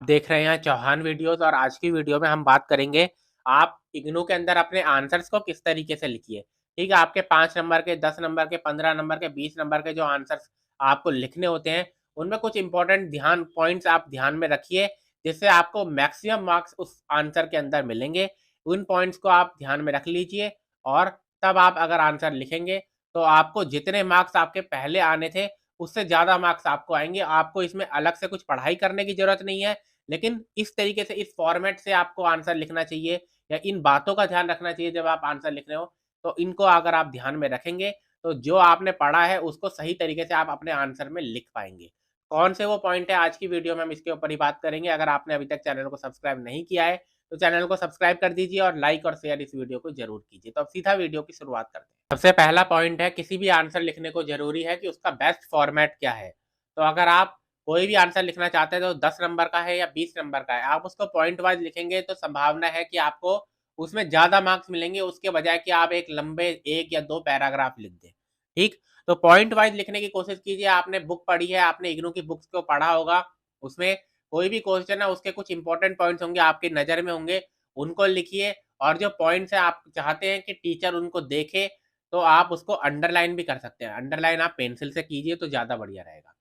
देख रहे हैं चौहान वीडियोस और आज की वीडियो में हम बात करेंगे आप इग्नू के अंदर अपने आंसर्स को किस तरीके से लिखिए। ठीक है, आपके 5 नंबर के, 10 नंबर के, 15 नंबर के, 20 नंबर के जो आंसर्स आपको लिखने होते हैं, उनमें कुछ इंपॉर्टेंट ध्यान पॉइंट्स आप ध्यान में रखिए, जिससे आपको मैक्सिमम मार्क्स उस आंसर के अंदर मिलेंगे। उन पॉइंट्स को आप ध्यान में रख लीजिए और तब आप अगर आंसर लिखेंगे तो आपको जितने मार्क्स आपके पहले आने थे, उससे ज़्यादा मार्क्स आपको आएँगे। आपको इसमें अलग से कुछ पढ़ाई करने की ज़रूरत नहीं है, लेकिन इस तरीके से, इस फॉर्मेट से आपको आंसर लिखना चाहिए या इन बातों का ध्यान रखना चाहिए जब आप आंसर लिख रहे हो। तो इनको अगर आप ध्यान में रखेंगे, तो जो आपने पढ़ा है उसको सही तरीके से आप अपने आंसर में लिख पाएँगे। कौन से वो पॉइंट है, आज की वीडियो में हम इसके ऊपर ही बात करेंगे। अगर आपने अभी तक चैनल को सब्सक्राइब नहीं किया है, तो चैनल को सब्सक्राइब कर दीजिए और लाइक और शेयर इस वीडियो को ज़रूर कीजिए। तो अब सीधा वीडियो की शुरुआत करते हैं। सबसे पहला पॉइंट है, किसी भी आंसर लिखने को ज़रूरी है कि उसका बेस्ट फॉर्मेट क्या है। तो अगर आप कोई भी आंसर लिखना चाहते हैं तो 10 नंबर का है या 20 नंबर का है, आप उसको पॉइंट वाइज़ लिखेंगे तो संभावना है कि आपको उसमें ज़्यादा मार्क्स मिलेंगे, उसके बजाय कि आप एक लंबे 1 या 2 पैराग्राफ लिख दें। ठीक? तो पॉइंट वाइज़ लिखने की कोशिश कीजिए। आपने बुक पढ़ी है, आपने इग्नू की बुक्स को पढ़ा होगा, उसमें कोई भी क्वेश्चन है उसके कुछ इंपॉर्टेंट पॉइंट्स होंगे, आपकी नज़र में होंगे, उनको लिखिए और जो पॉइंट्स हैं आप चाहते हैं कि टीचर उनको देखे, तो आप उसको अंडरलाइन भी कर सकते हैं। अंडरलाइन आप पेंसिल से कीजिए तो ज़्यादा बढ़िया रहेगा।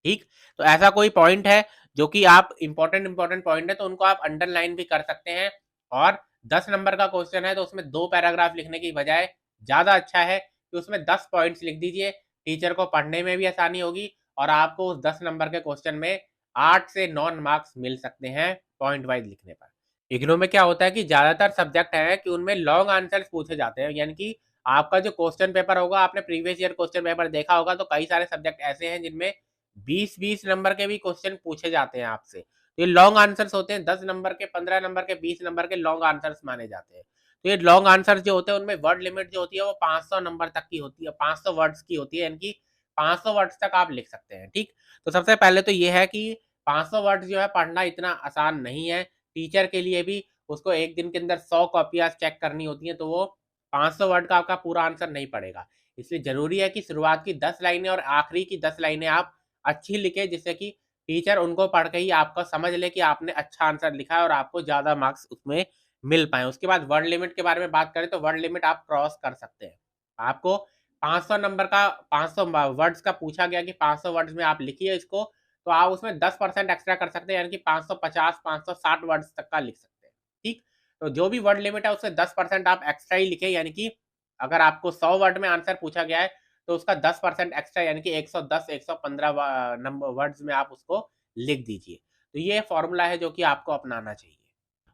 ठीक? तो ऐसा कोई पॉइंट है जो कि आप इम्पोर्टेंट पॉइंट है तो उनको आप अंडरलाइन भी कर सकते हैं और 10 नंबर का क्वेश्चन है तो उसमें 2 पैराग्राफ लिखने की बजाय ज़्यादा अच्छा है कि उसमें 10 पॉइंट्स लिख दीजिए। टीचर को पढ़ने में भी आसानी होगी और आपको उस 10 नंबर के क्वेश्चन में 8 से 9 मार्क्स मिल सकते हैं पॉइंट वाइज़ लिखने पर। इग्नू में क्या होता है कि ज़्यादातर सब्जेक्ट हैं कि उनमें लॉन्ग आंसर्स पूछे जाते हैं, यानी कि आपका जो क्वेश्चन पेपर होगा, आपने प्रीवियस ईयर क्वेश्चन पेपर देखा होगा तो कई सारे सब्जेक्ट ऐसे हैं जिनमें 20-20 नंबर के भी क्वेश्चन पूछे जाते हैं आपसे। तो ये लॉन्ग आंसर्स होते हैं, 10 नंबर के, 15 नंबर के, 20 नंबर के लॉन्ग आंसर्स माने जाते हैं। तो ये लॉन्ग आंसर्स जो होते हैं उनमें वर्ड लिमिट जो होती है वो 500 नंबर तक की होती है, 500 वर्ड्स की होती है, यानी कि 500 वर्ड्स तक आप लिख सकते हैं। ठीक? तो सबसे पहले तो ये है कि 500 वर्ड्स जो है पढ़ना इतना आसान नहीं है। टीचर के लिए भी उसको 1 दिन के अंदर 100 कॉपियाँ चेक करनी होती हैं, तो वो 500 वर्ड का आपका पूरा आंसर नहीं पड़ेगा। इसलिए ज़रूरी है कि शुरुआत की 10 लाइनें और आखिरी की 10 लाइनें आप अच्छी लिखे, जिससे कि टीचर उनको पढ़ के ही आपका समझ ले कि आपने अच्छा आंसर लिखा है और आपको ज़्यादा मार्क्स उसमें मिल पाएँ। उसके बाद वर्ड लिमिट के बारे में बात करें तो वर्ड लिमिट आप क्रॉस कर सकते हैं। आपको 500 नंबर का 500 वर्ड्स का पूछा गया कि 500 वर्ड्स में आप लिखिए इसको, तो आप उसमें 10% एक्स्ट्रा कर सकते हैं, यानी कि 550 560 वर्ड्स तक का लिख सकते हैं। ठीक? तो जो भी वर्ड लिमिट है उससे 10% आप एक्स्ट्रा ही लिखें, यानी कि अगर आपको 100 वर्ड में आंसर पूछा गया है तो उसका 10% एक्स्ट्रा, यानी कि 110 115 नंबर वर्ड्स में आप उसको लिख दीजिए। तो ये फ़ॉर्मूला है जो कि आपको अपनाना चाहिए।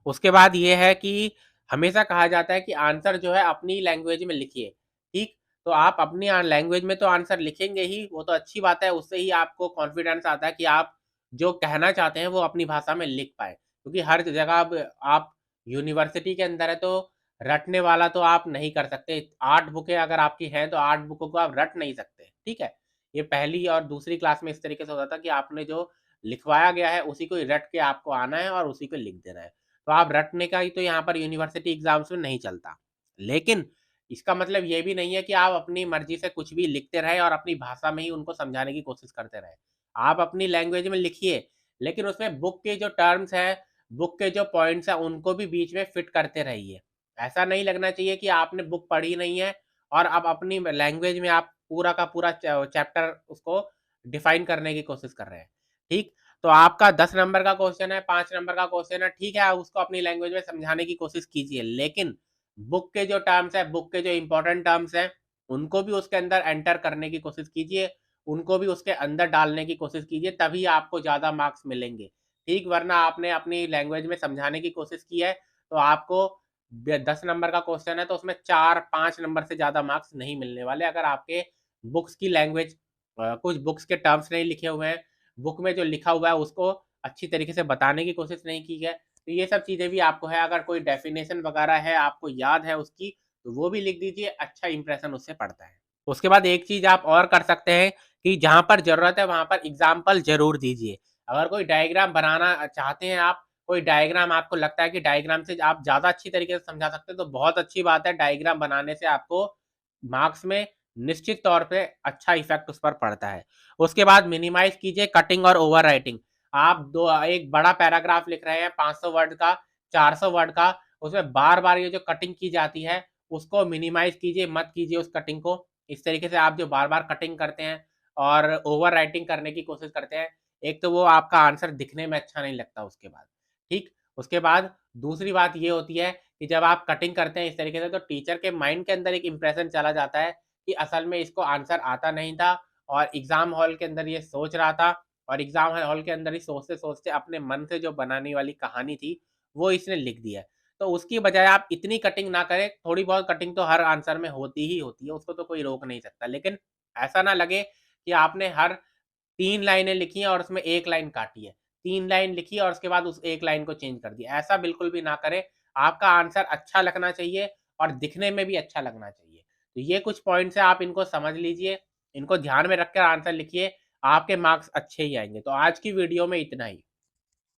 उसके बाद ये है कि हमेशा कहा जाता है कि आंसर जो है अपनी लैंग्वेज में लिखिए। ठीक? तो आप अपनी लैंग्वेज में तो आंसर लिखेंगे ही, वो तो अच्छी बात है, उससे ही आपको कॉन्फिडेंस आता है कि आप जो कहना चाहते हैं वो अपनी भाषा में लिख पाएँ। क्योंकि हर जगह अब आप यूनिवर्सिटी के अंदर है तो रटने वाला तो आप नहीं कर सकते। 8 बुकें अगर आपकी हैं तो 8 बुकों को आप रट नहीं सकते, ठीक है? ये पहली और दूसरी क्लास में इस तरीके से होता था कि आपने जो लिखवाया गया है उसी को ही रट के आपको आना है और उसी को लिख देना है। तो आप रटने का ही तो यहाँ पर यूनिवर्सिटी एग्ज़ाम्स में नहीं चलता। लेकिन इसका मतलब ये भी नहीं है कि आप अपनी मर्ज़ी से कुछ भी लिखते रहें और अपनी भाषा में ही उनको समझाने की कोशिश करते रहें। आप अपनी लैंग्वेज में लिखिए, लेकिन उसमें बुक के जो टर्म्स हैं, बुक के जो पॉइंट्स हैं, उनको भी बीच में फिट करते रहिए। ऐसा नहीं लगना चाहिए कि आपने बुक पढ़ी नहीं है और अब अपनी लैंग्वेज में आप पूरा का पूरा चैप्टर उसको डिफाइन करने की कोशिश कर रहे हैं। ठीक? तो आपका 10 नंबर का क्वेश्चन है, 5 नंबर का क्वेश्चन है, ठीक है, आप उसको अपनी लैंग्वेज में समझाने की कोशिश कीजिए। लेकिन बुक के जो टर्म्स हैं, बुक के जो इम्पोर्टेंट टर्म्स हैं, उनको भी उसके अंदर एंटर करने की कोशिश कीजिए, उनको भी उसके अंदर डालने की कोशिश कीजिए, तभी आपको ज़्यादा मार्क्स मिलेंगे। ठीक? वरना आपने अपनी लैंग्वेज में समझाने की कोशिश की है, तो आपको 10 नंबर का क्वेश्चन है तो उसमें 4-5 नंबर से ज़्यादा मार्क्स नहीं मिलने वाले, अगर आपके बुक्स की लैंग्वेज कुछ बुक्स के टर्म्स नहीं लिखे हुए हैं, बुक में जो लिखा हुआ है उसको अच्छी तरीके से बताने की कोशिश नहीं की है। तो ये सब चीज़ें भी आपको है, अगर कोई डेफिनेशन वगैरह है, आपको याद है उसकी, तो वो भी लिख दीजिए, अच्छा इंप्रेशन उससे पड़ता है। उसके बाद एक चीज़ आप और कर सकते हैं कि जहाँ पर ज़रूरत है वहाँ पर एग्ज़ाम्पल ज़रूर दीजिए। अगर कोई डायग्राम बनाना चाहते हैं आप, कोई डायग्राम आपको लगता है कि डायग्राम से आप ज़्यादा अच्छी तरीके से समझा सकते हैं, तो बहुत अच्छी बात है, डायग्राम बनाने से आपको मार्क्स में निश्चित तौर पे अच्छा इफ़ेक्ट उस पर पड़ता है। उसके बाद मिनिमाइज़ कीजिए कटिंग और ओवरराइटिंग। आप दो एक बड़ा पैराग्राफ लिख रहे हैं 500 वर्ड का, 400 वर्ड का, उसमें बार-बार ये जो कटिंग की जाती है, उसको मिनिमाइज़ कीजिए, मत कीजिए उस कटिंग को। इस तरीके से आप जो बार-बार कटिंग करते हैं और ओवर राइटिंग करने की कोशिश करते हैं, एक तो वो आपका आंसर दिखने में अच्छा नहीं लगता उसके बाद, ठीक? उसके बाद दूसरी बात ये होती है कि जब आप कटिंग करते हैं इस तरीके से, तो टीचर के माइंड के अंदर एक इंप्रेशन चला जाता है कि असल में इसको आंसर आता नहीं था और एग्ज़ाम हॉल के अंदर ये सोच रहा था और एग्ज़ाम हॉल के अंदर ही सोचते-सोचते अपने मन से जो बनाने वाली कहानी थी, वो इसने लिख दी है। तो उसकी बजाय आप इतनी कटिंग ना करें, थोड़ी बहुत कटिंग तो हर आंसर में होती ही होती है, उसको तो कोई रोक नहीं सकता। लेकिन ऐसा ना लगे कि आपने हर 3 लाइनें लिखी हैं और उसमें 1 लाइन काटी है। 3 लाइन लिखी और उसके बाद उस 1 लाइन को चेंज कर दिया। ऐसा बिल्कुल भी ना करें। आपका आंसर अच्छा लगना चाहिए और दिखने में भी अच्छा लगना चाहिए। तो ये कुछ पॉइंट्स हैं, आप इनको समझ लीजिए, इनको ध्यान में रखकर आंसर लिखिए, आपके मार्क्स अच्छे ही आएँगे। तो आज की वीडियो में इतना ही।